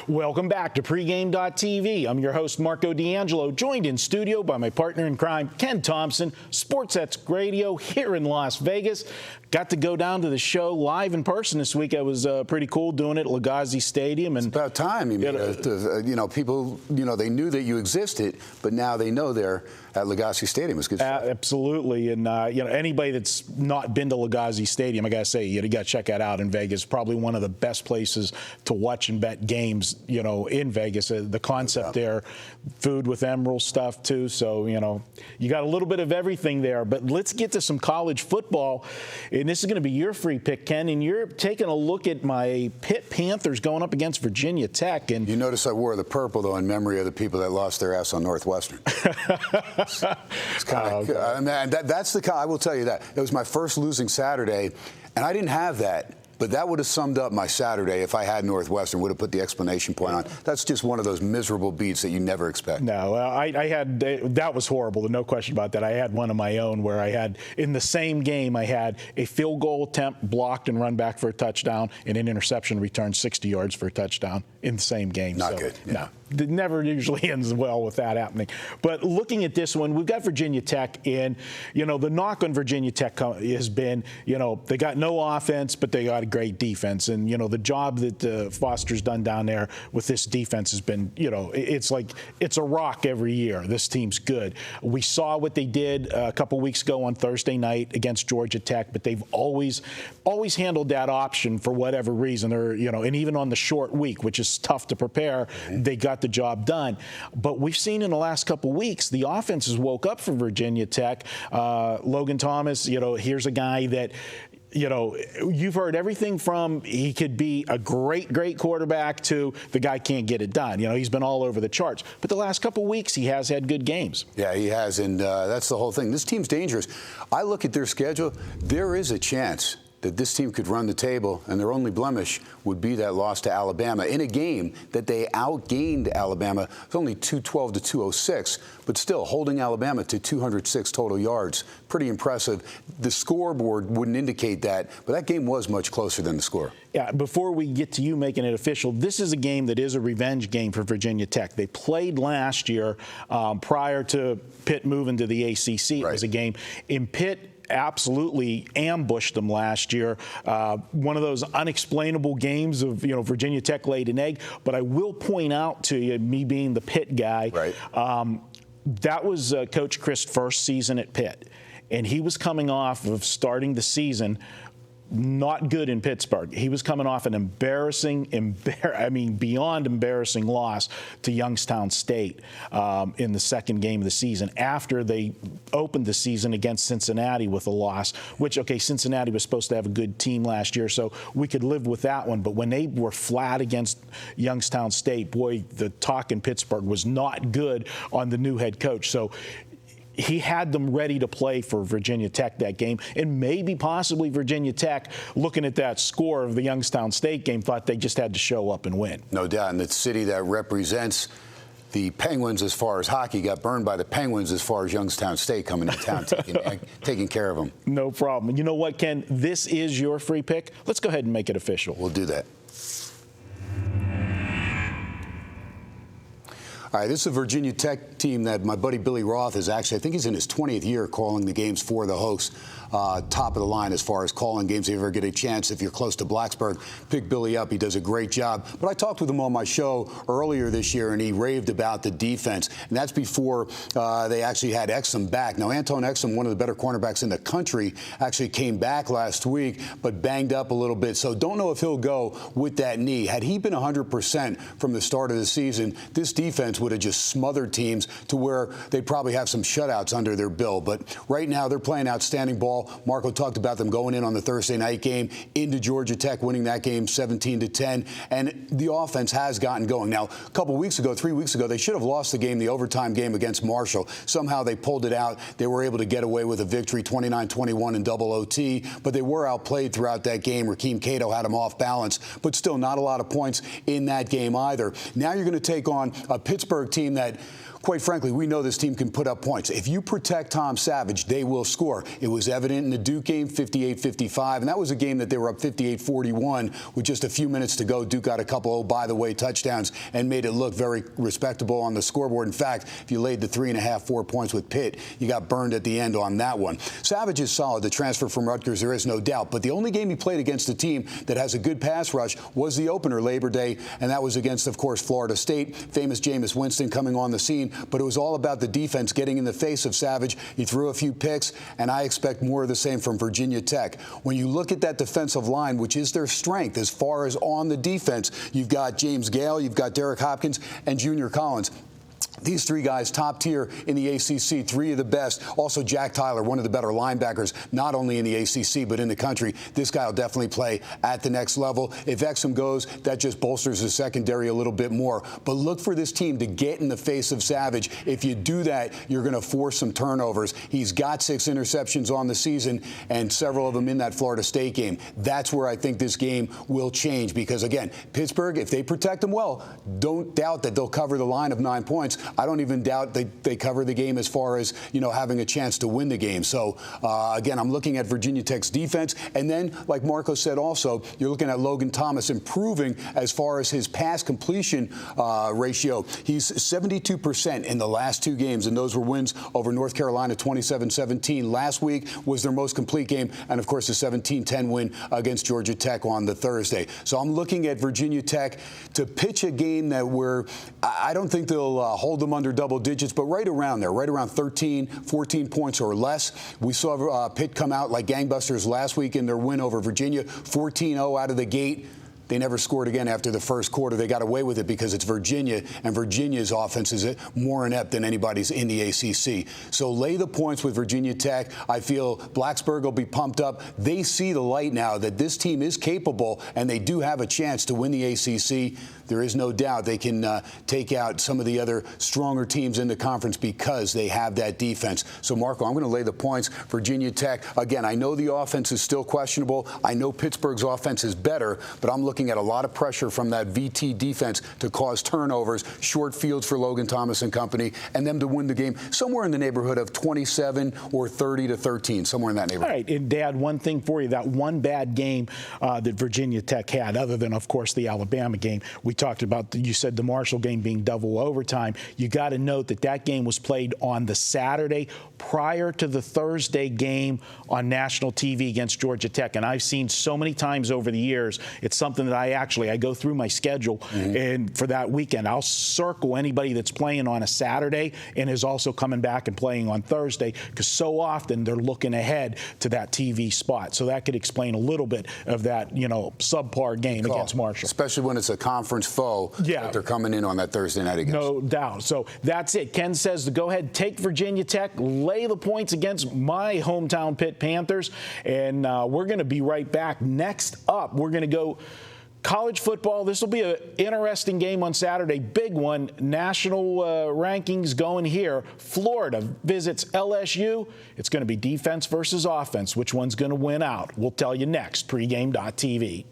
Welcome back to pregame.tv. I'm your host, Marco D'Angelo, joined in studio by my partner in crime, Ken Thomson, SportsX Radio here in Las Vegas. Got to go down to the show live in person this week. It was pretty cool doing it at Legacy Stadium. And it's about time. People, they knew that you existed, but now they know they're at Legacy Stadium. It's good stuff. Absolutely. And, anybody that's not been to Legacy Stadium, I got to say, you got to check that out in Vegas. Probably one of the best places to watch and bet games, in Vegas. The concept there, food with Emerald stuff, too. So, you got a little bit of everything there. But let's get to some college football. And this is going to be your free pick, Ken. And you're taking a look at my Pitt Panthers going up against Virginia Tech. And you notice I wore the purple, though, in memory of the people that lost their ass on Northwestern. It's kind of, that's the, I will tell you that. It was my first losing Saturday, and I didn't have that. But that would have summed up my Saturday if I had Northwestern, would have put the exclamation point on. That's just one of those miserable beats that you never expect. No, I had, that was horrible. No question about that. I had one of my own where I had, in the same game, I had a field goal attempt blocked and run back for a touchdown and an interception returned 60 yards for a touchdown in the same game. Not good. Yeah. No. It never usually ends well with that happening. But looking at this one, we've got Virginia Tech in. The knock on Virginia Tech has been, they got no offense, but they got a great defense. And, the job that Foster's done down there with this defense has been, it's like it's a rock every year. This team's good. We saw what they did a couple weeks ago on Thursday night against Georgia Tech, but they've always handled that option for whatever reason. Or, and even on the short week, which is tough to prepare, they got the job done. But we've seen in the last couple weeks, the offense has woke up for Virginia Tech. Logan Thomas, here's a guy that, you've heard everything from he could be a great quarterback to the guy can't get it done. He's been all over the charts. But the last couple weeks, he has had good games. Yeah, he has, and that's the whole thing. This team's dangerous. I look at their schedule. There is a chance that this team could run the table, and their only blemish would be that loss to Alabama in a game that they outgained Alabama. It's only 212 to 206, but still holding Alabama to 206 total yards. Pretty impressive. The scoreboard wouldn't indicate that, but that game was much closer than the score. Yeah, before we get to you making it official, this is a game that is a revenge game for Virginia Tech. They played last year prior to Pitt moving to the ACC. It was a game in Pitt. Absolutely ambushed them last year. One of those unexplainable games of, Virginia Tech laid an egg. But I will point out to you, me being the Pitt guy, that was Coach Chris' first season at Pitt. And he was coming off of starting the season not good in Pittsburgh. He was coming off an beyond embarrassing loss to Youngstown State in the second game of the season after they opened the season against Cincinnati with a loss, which, Cincinnati was supposed to have a good team last year, so we could live with that one. But when they were flat against Youngstown State, boy, the talk in Pittsburgh was not good on the new head coach. So he had them ready to play for Virginia Tech that game. And maybe possibly Virginia Tech, looking at that score of the Youngstown State game, thought they just had to show up and win. No doubt. And the city that represents the Penguins as far as hockey got burned by the Penguins as far as Youngstown State coming to town, taking care of them. No problem. You know what, Ken? This is your free pick. Let's go ahead and make it official. We'll do that. All right, this is a Virginia Tech team that my buddy Billy Roth is actually, I think he's in his 20th year calling the games for the Hokies. Top of the line as far as calling games. If you ever get a chance, if you're close to Blacksburg, pick Billy up. He does a great job. But I talked with him on my show earlier this year, and he raved about the defense. And that's before they actually had Exum back. Now, Anton Exum, one of the better cornerbacks in the country, actually came back last week, but banged up a little bit. So don't know if he'll go with that knee. Had he been 100% from the start of the season, this defense would have just smothered teams to where they'd probably have some shutouts under their belt. But right now, they're playing outstanding ball. Marco talked about them going in on the Thursday night game into Georgia Tech, winning that game 17-10. And the offense has gotten going. Now, a couple weeks ago, 3 weeks ago, they should have lost the game, the overtime game against Marshall. Somehow they pulled it out. They were able to get away with a victory, 29-21 in double OT. But they were outplayed throughout that game. Rakeem Cato had them off balance. But still, not a lot of points in that game either. Now you're going to take on a Pittsburgh team that quite frankly, we know this team can put up points. If you protect Tom Savage, they will score. It was evident in the Duke game, 58-55, and that was a game that they were up 58-41 with just a few minutes to go. Duke got a couple, by the way, touchdowns and made it look very respectable on the scoreboard. In fact, if you laid the 3.5, 4 points with Pitt, you got burned at the end on that one. Savage is solid. The transfer from Rutgers, there is no doubt. But the only game he played against a team that has a good pass rush was the opener Labor Day, and that was against, of course, Florida State. Famous Jameis Winston coming on the scene, but it was all about the defense getting in the face of Savage. He threw a few picks, and I expect more of the same from Virginia Tech. When you look at that defensive line, which is their strength as far as on the defense, you've got James Gale, you've got Derek Hopkins, and Junior Collins. These three guys, top tier in the ACC, three of the best. Also, Jack Tyler, one of the better linebackers, not only in the ACC, but in the country. This guy will definitely play at the next level. If Exum goes, that just bolsters the secondary a little bit more. But look for this team to get in the face of Savage. If you do that, you're going to force some turnovers. He's got 6 interceptions on the season, and several of them in that Florida State game. That's where I think this game will change because, again, Pittsburgh, if they protect him well, don't doubt that they'll cover the line of 9 points. I don't even doubt they cover the game as far as, having a chance to win the game. So, again, I'm looking at Virginia Tech's defense. And then, like Marco said also, you're looking at Logan Thomas improving as far as his pass completion ratio. He's 72% in the last 2 games, and those were wins over North Carolina 27-17. Last week was their most complete game, and, of course, the 17-10 win against Georgia Tech on the Thursday. So I'm looking at Virginia Tech to pitch a game that I don't think they'll hold them under double digits, but right around there, right around 13, 14 points or less. We saw Pitt come out like gangbusters last week in their win over Virginia, 14-0 out of the gate. They never scored again after the first quarter. They got away with it because it's Virginia, and Virginia's offense is more inept than anybody's in the ACC. So lay the points with Virginia Tech. I feel Blacksburg will be pumped up. They see the light now that this team is capable, and they do have a chance to win the ACC. There is no doubt they can take out some of the other stronger teams in the conference because they have that defense. So, Marco, I'm going to lay the points. Virginia Tech, again, I know the offense is still questionable. I know Pittsburgh's offense is better, but I'm looking at a lot of pressure from that VT defense to cause turnovers, short fields for Logan Thomas and company, and them to win the game somewhere in the neighborhood of 27 or 30-13, somewhere in that neighborhood. All right, and Dad, one thing for you, that one bad game that Virginia Tech had, other than, of course, the Alabama game, we talked about, you said the Marshall game being double overtime. You got to note that game was played on the Saturday prior to the Thursday game on national TV against Georgia Tech. And I've seen so many times over the years, it's something that I go through my schedule, and for that weekend, I'll circle anybody that's playing on a Saturday and is also coming back and playing on Thursday, because so often they're looking ahead to that TV spot. So that could explain a little bit of that, subpar game against Marshall. Especially when it's a conference foe. Yeah. They're coming in on that Thursday night against. No doubt. So that's it. Ken says to go ahead, take Virginia Tech, lay the points against my hometown Pitt Panthers, and we're going to be right back. Next up, we're going to go college football. This will be an interesting game on Saturday. Big one. National rankings going here. Florida visits LSU. It's going to be defense versus offense. Which one's going to win out? We'll tell you next. Pregame.tv.